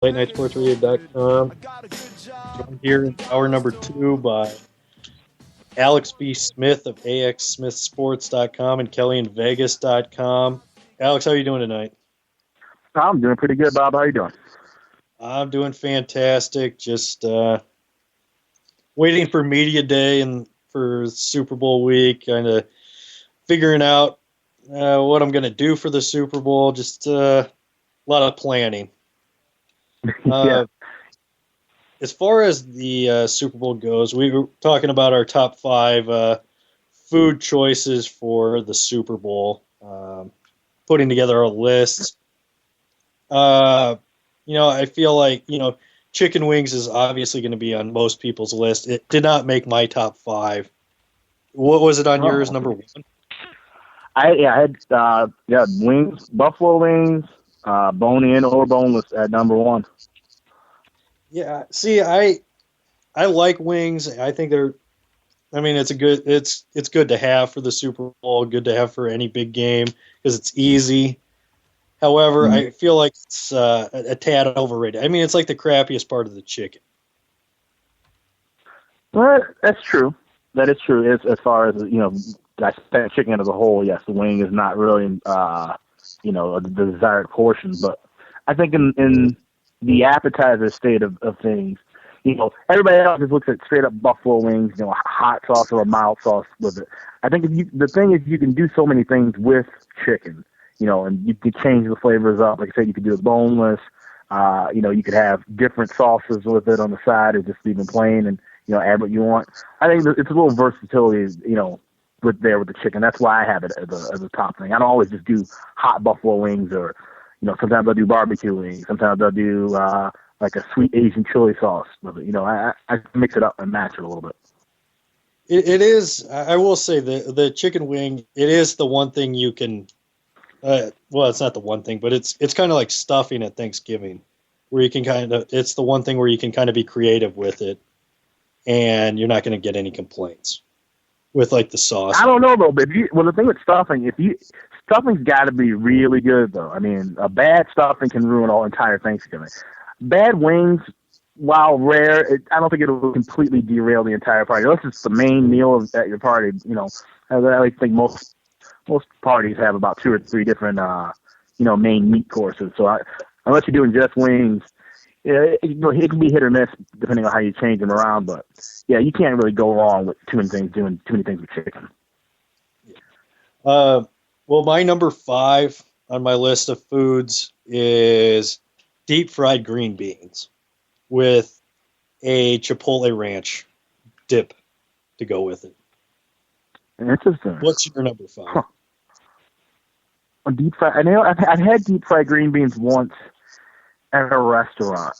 LateNightSportsRadio.com. Joined here in hour number 2 by Alex B. Smith of AXSmithSports.com and KellyInVegas.com. Alex, how are you doing tonight? I'm doing pretty good, Bob. How are you doing? I'm doing fantastic. Just waiting for Media Day and for Super Bowl week, kind of figuring out what I'm going to do for the Super Bowl. Just a lot of planning. Yeah. As far as the Super Bowl goes, we were talking about our top 5 food choices for the Super Bowl, putting together a list. I feel like, chicken wings is obviously going to be on most people's list. It did not make my top 5. What was it on yours, number 1? I had wings, buffalo wings, bone-in or boneless at number 1. Yeah, see, I like wings. I think it's good to have for the Super Bowl, good to have for any big game because it's easy. However, I feel like it's a tad overrated. I mean, it's like the crappiest part of the chicken. Well, that's true. That is true. As far as, that chicken as a whole, yes, the wing is not really, a desired portion. But I think in the appetizer state of things, everybody else just looks at straight up buffalo wings, hot sauce or a mild sauce with it. I think the thing is you can do so many things with chicken, and you can change the flavors up. Like I said, you could do it boneless. You could have different sauces with it on the side or just leave it plain and, add what you want. I think it's a little versatility, with the chicken. That's why I have it as a top thing. I don't always just do hot buffalo wings or, sometimes I'll do barbecue wings. Sometimes I'll do like a sweet Asian chili sauce with it. I mix it up and match it a little bit. It is, I will say, the chicken wing, it is the one thing you can, it's not the one thing, but it's kind of like stuffing at Thanksgiving, where you can it's the one thing where you can kind of be creative with it, and you're not going to get any complaints with like the sauce. I don't know though, but the thing with stuffing, stuffing's got to be really good though. I mean, a bad stuffing can ruin all entire Thanksgiving. Bad wings, while rare, I don't think it'll completely derail the entire party. Unless it's the main meal at your party, I think most parties have about 2 or 3 different, main meat courses. So unless you're doing just wings, it can be hit or miss depending on how you change them around. But yeah, you can't really go wrong with doing too many things with chicken. Well, my number 5 on my list of foods is deep fried green beans with a Chipotle ranch dip to go with it. Interesting. What's your number 5? Huh. Deep fried. I know I've had deep fried green beans once at a restaurant,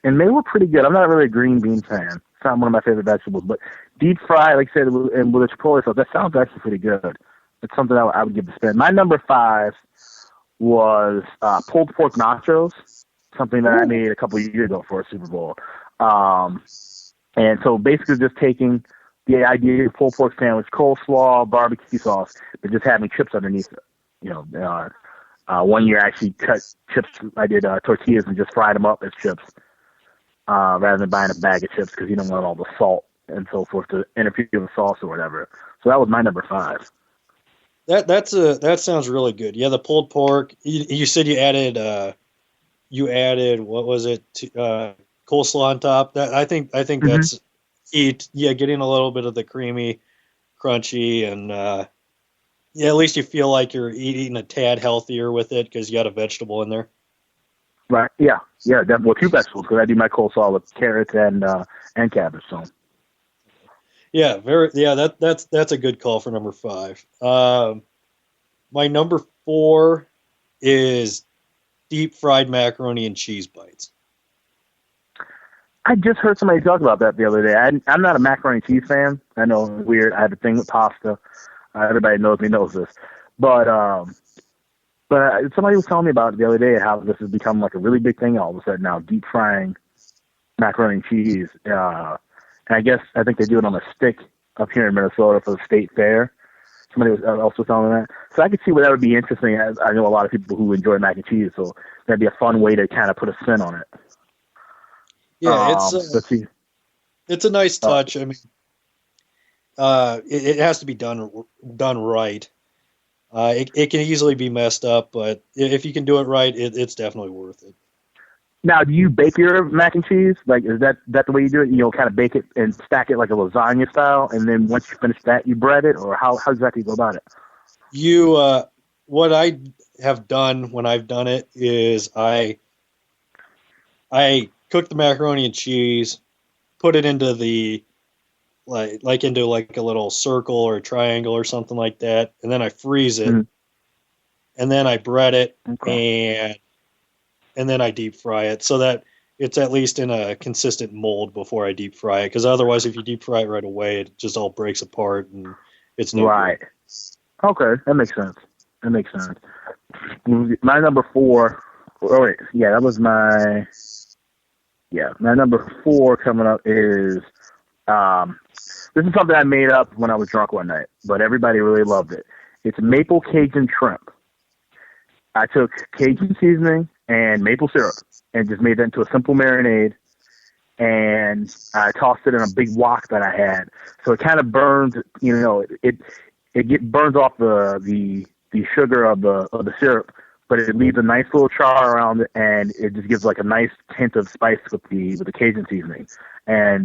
and they were pretty good. I'm not really a green bean fan. It's not one of my favorite vegetables, but deep fried, like I said, and with a Chipotle sauce, that sounds actually pretty good. It's something I would give a spin. My number 5 was pulled pork nachos, something that I made a couple of years ago for a Super Bowl. And so basically just taking the idea of pulled pork sandwich, coleslaw, barbecue sauce, but just having chips underneath it. One year I actually cut chips. I did tortillas and just fried them up as chips rather than buying a bag of chips because you don't want all the salt and so forth to interfere with sauce or whatever. So that was my number 5. That sounds really good. Yeah, the pulled pork. You said you added what was it? Coleslaw on top. That I think that's key. Yeah, getting a little bit of the creamy, crunchy, and at least you feel like you're eating a tad healthier with it because you got a vegetable in there. Right. Yeah. Well, 2 vegetables because I do my coleslaw with carrots and cabbage. So. Yeah, that's a good call for number 5. My number 4 is deep fried macaroni and cheese bites. I just heard somebody talk about that the other day. I'm not a macaroni and cheese fan. I know it's weird. I have a thing with pasta. Everybody knows this. But somebody was telling me about it the other day how this has become like a really big thing all of a sudden now, deep frying macaroni and cheese. And I think they do it on a stick up here in Minnesota for the state fair. Somebody was also telling me that. So I could see where that would be interesting. I know a lot of people who enjoy mac and cheese, so that'd be a fun way to kind of put a spin on it. Yeah, Let's see. it's a nice touch. I mean, it has to be done right. It can easily be messed up, but if you can do it right, it's definitely worth it. Now, do you bake your mac and cheese? Like, is that the way you do it? You know, kind of bake it and stack it like a lasagna style, and then once you finish that, you bread it, or how exactly you go about it? What I have done when I've done it is I cook the macaroni and cheese, put it into the into like a little circle or a triangle or something like that, and then I freeze it, and then I bread it, and then I deep fry it so that it's at least in a consistent mold before I deep fry it. Because otherwise, if you deep fry it right away, it just all breaks apart and it's no right. good. Okay, that makes sense. My number 4. Oh wait, yeah, that was my. Yeah, my number 4 coming up is. This is something I made up when I was drunk one night, but everybody really loved it. It's maple Cajun shrimp. I took Cajun seasoning and maple syrup and just made that into a simple marinade, and I tossed it in a big wok that I had. So it kind of burns, you know, it burns off the sugar of the syrup, but it leaves a nice little char around it, and it just gives like a nice hint of spice with the Cajun seasoning. And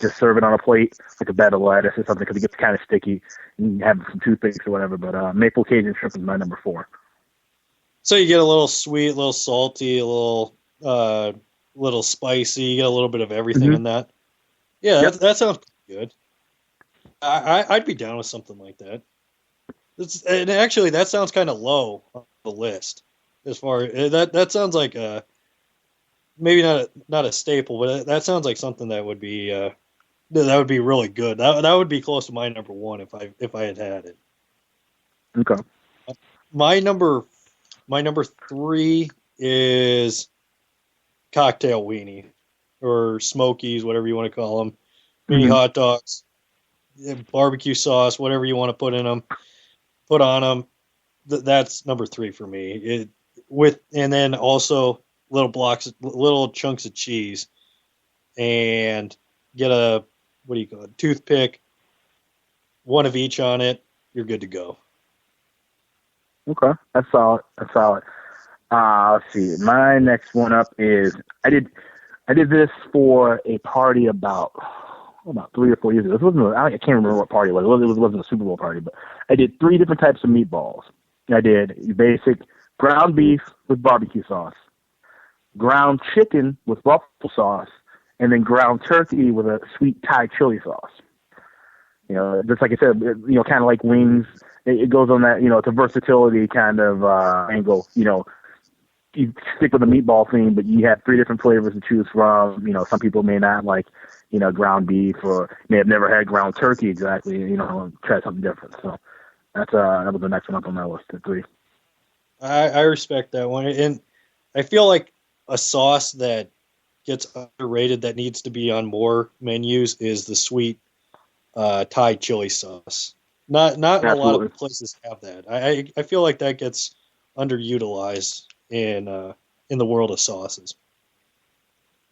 just serve it on a plate like a bed of lettuce or something because it gets kind of sticky. You can have some toothpicks or whatever, but maple Cajun shrimp is my number 4. So you get a little sweet, a little salty, a little spicy. You get a little bit of everything in that. Yeah, Yep. that sounds good. I'd be down with something like that. And actually, that sounds kind of low on the list. As far that sounds like maybe not a staple, but that sounds like something that would be really good. That would be close to my number 1 if I had it. Okay. My number 3 is cocktail weenie or smokies, whatever you want to call them. Mini hot dogs, barbecue sauce, whatever you want to put on them. That's number 3 for me. And then also little chunks of cheese, and get a toothpick, one of each on it. You're good to go. Okay, that's solid. Let's see. My next one up is I did this for a party about 3 or 4 years ago. I can't remember what party it was. It wasn't a Super Bowl party, but I did 3 different types of meatballs. I did basic ground beef with barbecue sauce, ground chicken with buffalo sauce, and then ground turkey with a sweet Thai chili sauce. You know, just like I said, you know, kind of like wings. It goes on that, you know, it's a versatility kind of angle. You know, you stick with the meatball theme, but you have 3 different flavors to choose from. You know, some people may not like, you know, ground beef, or may have never had ground turkey exactly. You know, try something different. So that was the next one up on my list at 3. I respect that one, and I feel like a sauce that gets underrated that needs to be on more menus is the sweet Thai chili sauce. Not a lot of places have that. I feel like that gets underutilized in the world of sauces.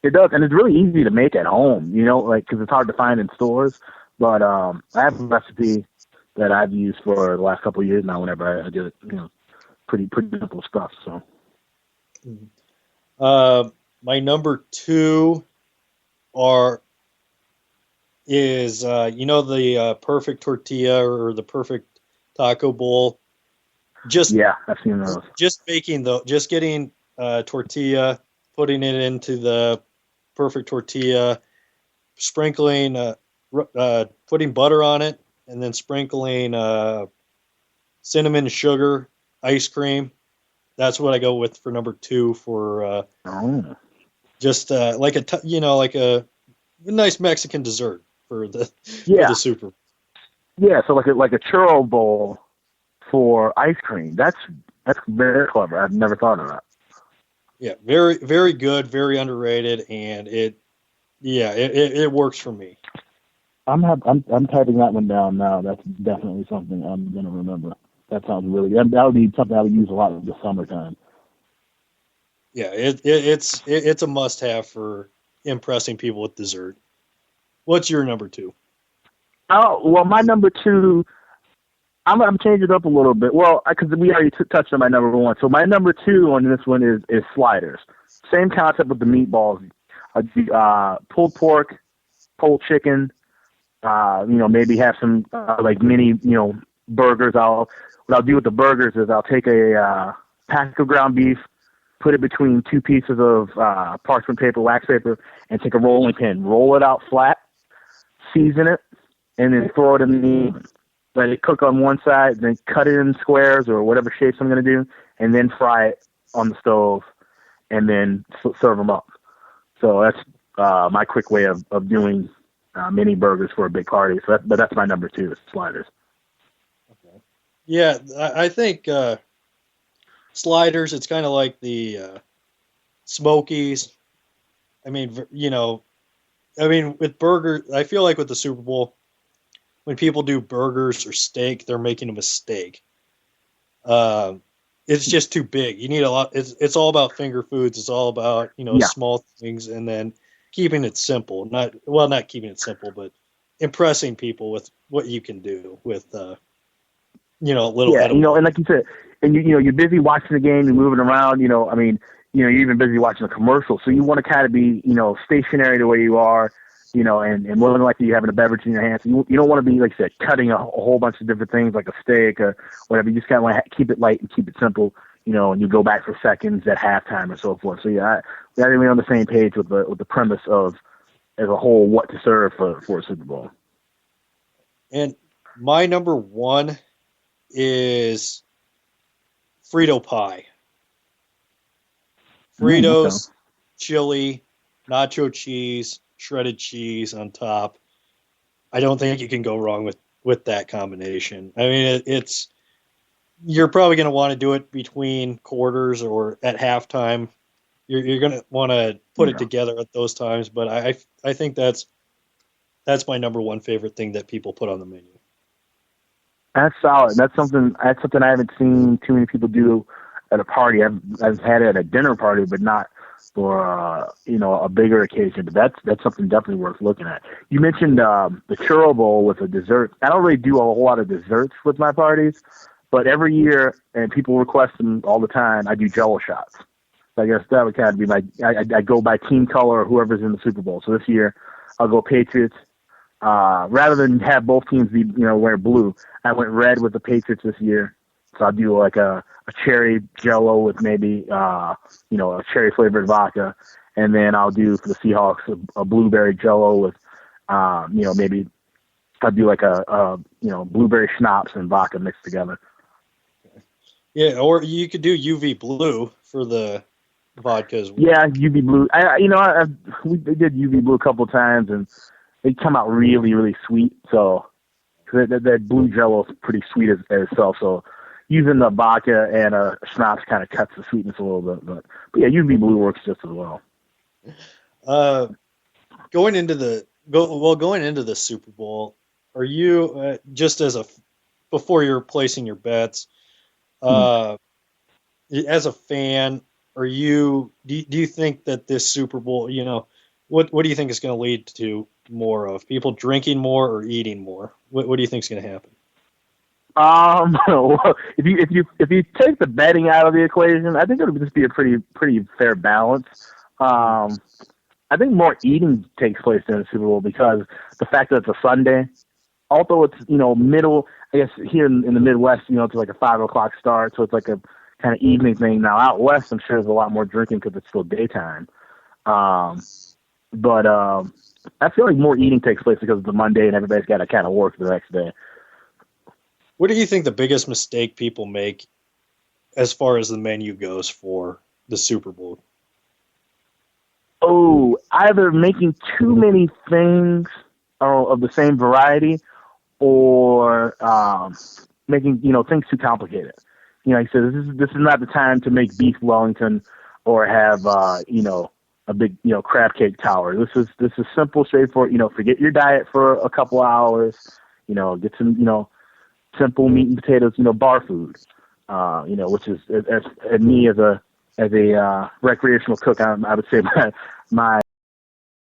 It does, and it's really easy to make at home. You know, like because it's hard to find in stores. But I have a recipe that I've used for the last couple of years now. Whenever I do it, you know, pretty simple stuff. So. My number 2 is the perfect tortilla or the perfect taco bowl. I've seen those. Just getting tortilla, putting it into the perfect tortilla, sprinkling, putting butter on it, and then sprinkling cinnamon, sugar, ice cream. That's what I go with for number 2 for just like a nice Mexican dessert for the Super. Yeah, so like a churro bowl for ice cream. That's very clever. I've never thought of that. Yeah, very very good, very underrated, and it works for me. I'm typing that one down now. That's definitely something I'm gonna remember. That sounds really good. That would be something I would use a lot in the summertime. Yeah, it's a must-have for impressing people with dessert. What's your number 2? Oh, well, my number 2, I'm changing it up a little bit. Well, because we already touched on my number 1. So my number 2 on this one is sliders. Same concept with the meatballs. Pulled pork, pulled chicken, maybe have some like mini, burgers. What I'll do with the burgers is I'll take a pack of ground beef, put it between 2 pieces of parchment paper, wax paper, and take a rolling pin, roll it out flat, season it, and then throw it in the oven. Let it cook on one side, then cut it in squares or whatever shapes I'm going to do, and then fry it on the stove, and then serve them up. So that's my quick way of doing mini burgers for a big party. So that's my number 2, is sliders. Okay. Yeah, I think sliders, it's kind of like the Smokies. I mean, with burgers, I feel like with the Super Bowl, when people do burgers or steak, they're making a mistake. It's just too big. You need a lot. It's all about finger foods. It's all about, small things, and then keeping it simple. Not keeping it simple, but impressing people with what you can do with, a little. Yeah, and like you said, and you're busy watching the game, you're moving around. You're even busy watching the commercial, so you want to kind of be, stationary the way you are. And more than likely you're having a beverage in your hands. You don't want to be, like I said, cutting a whole bunch of different things like a steak or whatever. You just kind of want to keep it light and keep it simple, and you go back for seconds at halftime or so forth. So, yeah, we're on the same page with the premise of, as a whole, what to serve for a Super Bowl. And my number 1 is Frito pie. Fritos, chili, nacho cheese, shredded cheese on top. I don't think you can go wrong with that combination. I mean, you're probably going to want to do it between quarters or at halftime. You're going to want to put it together at those times, but I think that's my number 1 favorite thing that people put on the menu. That's solid. That's something I haven't seen too many people do at a party. I've had it at a dinner party, but not for a bigger occasion. But that's something definitely worth looking at. You mentioned the churro bowl with a dessert. I don't really do a whole lot of desserts with my parties, but every year, and people request them all the time, I do Jello shots. So I guess that would kind of be I go by team color or whoever's in the Super Bowl. So this year I'll go Patriots. Rather than have both teams be wear blue, I went red with the Patriots this year. So I'll do like a cherry Jello with maybe a cherry flavored vodka, and then I'll do for the Seahawks a blueberry Jello with maybe I'll do like a blueberry schnapps and vodka mixed together. Yeah, or you could do UV blue for the vodka as well. Yeah, UV blue. We did UV blue a couple of times, and they come out really, really sweet. So that blue Jello is pretty sweet as itself. So using the vodka and a schnapps kind of cuts the sweetness a little bit. But yeah, UV blue works just as well. Going into the Super Bowl, are you before you're placing your bets, as a fan, do you think that this Super Bowl, what do you think is going to lead to more of people drinking more or eating more? What do you think is going to happen? Well, if you take the betting out of the equation, I think it would just be a pretty fair balance. I think more eating takes place in the Super Bowl because the fact that it's a Sunday, although it's middle. I guess here in the Midwest, it's like a 5:00 start, so it's like a kind of evening thing. Now out west, I'm sure there's a lot more drinking because it's still daytime. But I feel like more eating takes place because it's a Monday and everybody's got to kind of work the next day. What do you think the biggest mistake people make as far as the menu goes for the Super Bowl? Oh, either making too many things of the same variety or making, things too complicated. Like I said, this is not the time to make beef Wellington or have, a big, crab cake tower. This is simple, straightforward. Forget your diet for a couple hours. Get some, simple meat and potatoes, bar food. Which is as me as a recreational cook, I would say my